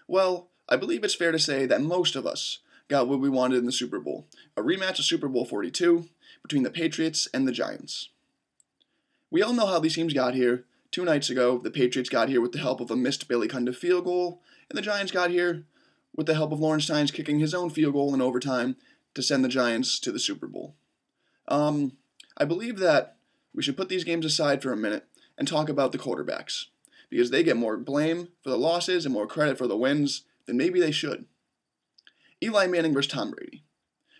Well, I believe it's fair to say that most of us got what we wanted in the Super Bowl, a rematch of Super Bowl 42 between the Patriots and the Giants. We all know how these teams got here. 2 nights ago, the Patriots got here with the help of a missed Billy Cundiff field goal, and the Giants got here with the help of Lawrence Tynes kicking his own field goal in overtime to send the Giants to the Super Bowl. I believe that we should put these games aside for a minute and talk about the quarterbacks, because they get more blame for the losses and more credit for the wins than maybe they should. Eli Manning versus Tom Brady.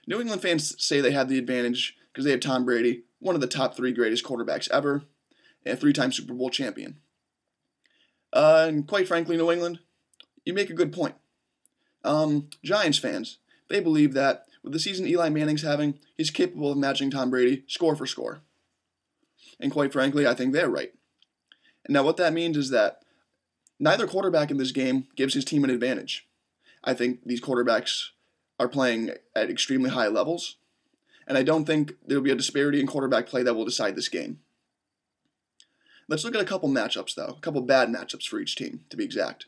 New England fans say they have the advantage because they have Tom Brady, one of the top 3 greatest quarterbacks ever, and a 3-time Super Bowl champion. And quite frankly, New England, you make a good point. Giants fans, they believe that with the season Eli Manning's having, he's capable of matching Tom Brady score for score. And quite frankly, I think they're right. And now what that means is that neither quarterback in this game gives his team an advantage. I think these quarterbacks are playing at extremely high levels, and I don't think there will be a disparity in quarterback play that will decide this game. Let's look at a couple matchups, though. A couple bad matchups for each team, to be exact.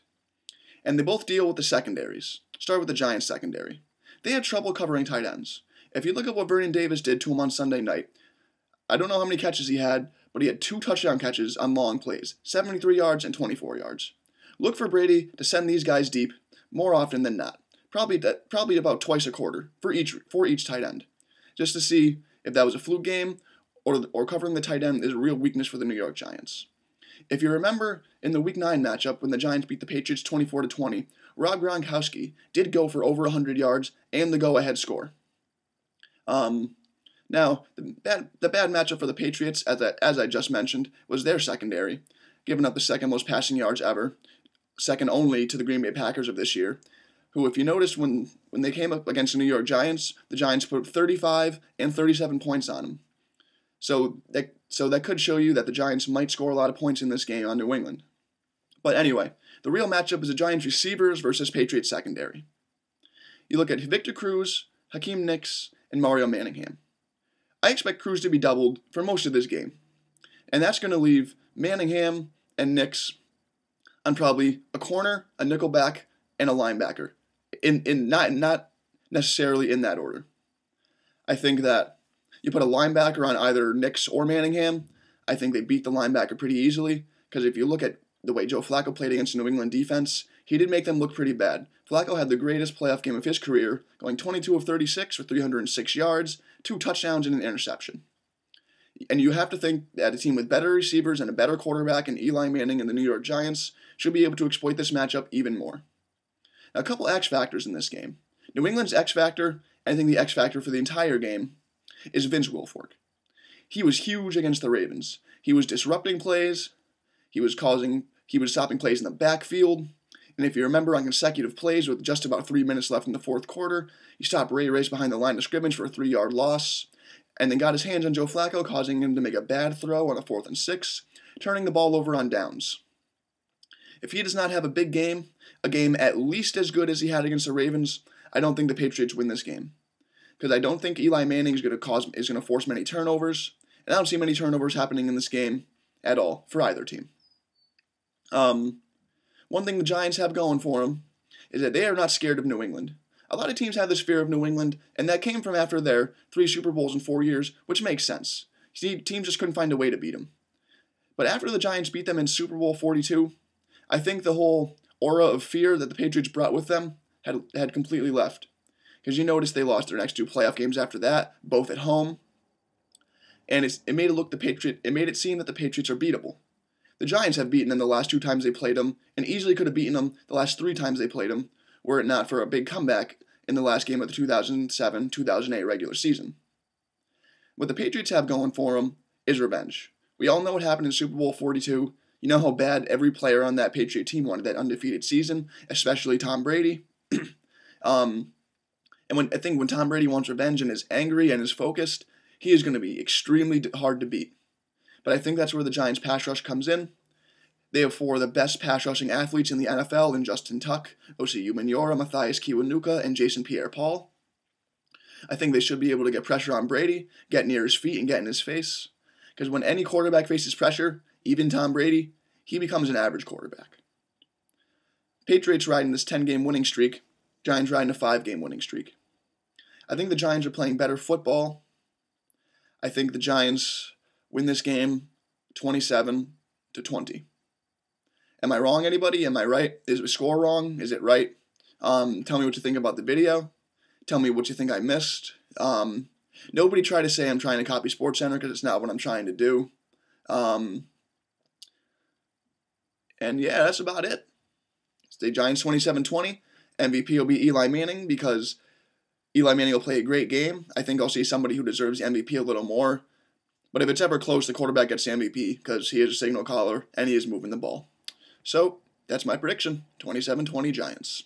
And they both deal with the secondaries. Start with the Giants secondary. They had trouble covering tight ends. If you look at what Vernon Davis did to him on Sunday night, I don't know how many catches he had, but he had 2 touchdown catches on long plays, 73 yards and 24 yards. Look for Brady to send these guys deep more often than not. Probably about twice a quarter for each tight end, just to see if that was a fluke game or covering the tight end is a real weakness for the New York Giants. If you remember in the Week 9 matchup when the Giants beat the Patriots 24-20, Rob Gronkowski did go for over 100 yards and the go-ahead score. Now, the bad matchup for the Patriots, as I just mentioned, was their secondary, giving up the second most passing yards ever, second only to the Green Bay Packers of this year, who, if you noticed, when they came up against the New York Giants, the Giants put 35 and 37 points on them. So that could show you that the Giants might score a lot of points in this game on New England. But anyway, the real matchup is the Giants receivers versus Patriots secondary. You look at Victor Cruz, Hakeem Nicks, and Mario Manningham. I expect Cruz to be doubled for most of this game, and that's going to leave Manningham and Nicks on probably a corner, a nickelback, and a linebacker, in not necessarily in that order. I think that you put a linebacker on either Nicks or Manningham, I think they beat the linebacker pretty easily, because if you look at the way Joe Flacco played against the New England defense, he did make them look pretty bad. Flacco had the greatest playoff game of his career, going 22 of 36 for 306 yards, 2 touchdowns, and an interception. And you have to think that a team with better receivers and a better quarterback in Eli Manning and the New York Giants should be able to exploit this matchup even more. Now, a couple X factors in this game. New England's X factor, and I think the X factor for the entire game, is Vince Wilfork. He was huge against the Ravens. He was disrupting plays. He was stopping plays in the backfield. And if you remember on consecutive plays with just about 3 minutes left in the fourth quarter, he stopped Ray Rice behind the line of scrimmage for a 3-yard loss, and then got his hands on Joe Flacco, causing him to make a bad throw on a 4th and 6, turning the ball over on downs. If he does not have a big game, a game at least as good as he had against the Ravens, I don't think the Patriots win this game. Because I don't think Eli Manning is going to force many turnovers, and I don't see many turnovers happening in this game at all for either team. One thing the Giants have going for them is that they are not scared of New England. A lot of teams have this fear of New England, and that came from after their 3 Super Bowls in 4 years, which makes sense. See, teams just couldn't find a way to beat them. But after the Giants beat them in Super Bowl 42, I think the whole aura of fear that the Patriots brought with them had completely left. Because you notice they lost their next 2 playoff games after that, both at home, and it made it seem that the Patriots are beatable. The Giants have beaten them the last 2 times they played them, and easily could have beaten them the last 3 times they played them, were it not for a big comeback in the last game of the 2007-2008 regular season. What the Patriots have going for them is revenge. We all know what happened in Super Bowl 42. You know how bad every player on that Patriot team wanted that undefeated season, especially Tom Brady. And when Tom Brady wants revenge and is angry and is focused, he is going to be extremely hard to beat. But I think that's where the Giants' pass rush comes in. They have 4 of the best pass rushing athletes in the NFL in Justin Tuck, Osi Umenyiora, Matthias Kiwanuka, and Jason Pierre-Paul. I think they should be able to get pressure on Brady, get near his feet, and get in his face. Because when any quarterback faces pressure, even Tom Brady, he becomes an average quarterback. Patriots riding this 10-game winning streak. Giants riding a 5-game winning streak. I think the Giants are playing better football. I think the Giants win this game 27-20. Am I wrong, anybody? Am I right? Is the score wrong? Is it right? Tell me what you think about the video. Tell me what you think I missed. Nobody try to say I'm trying to copy SportsCenter because it's not what I'm trying to do. And yeah, that's about it. The Giants 27-20. MVP will be Eli Manning because Eli Manning will play a great game. I think I'll see somebody who deserves the MVP a little more. But if it's ever close, the quarterback gets the MVP because he is a signal caller and he is moving the ball. So that's my prediction, 27-20 Giants.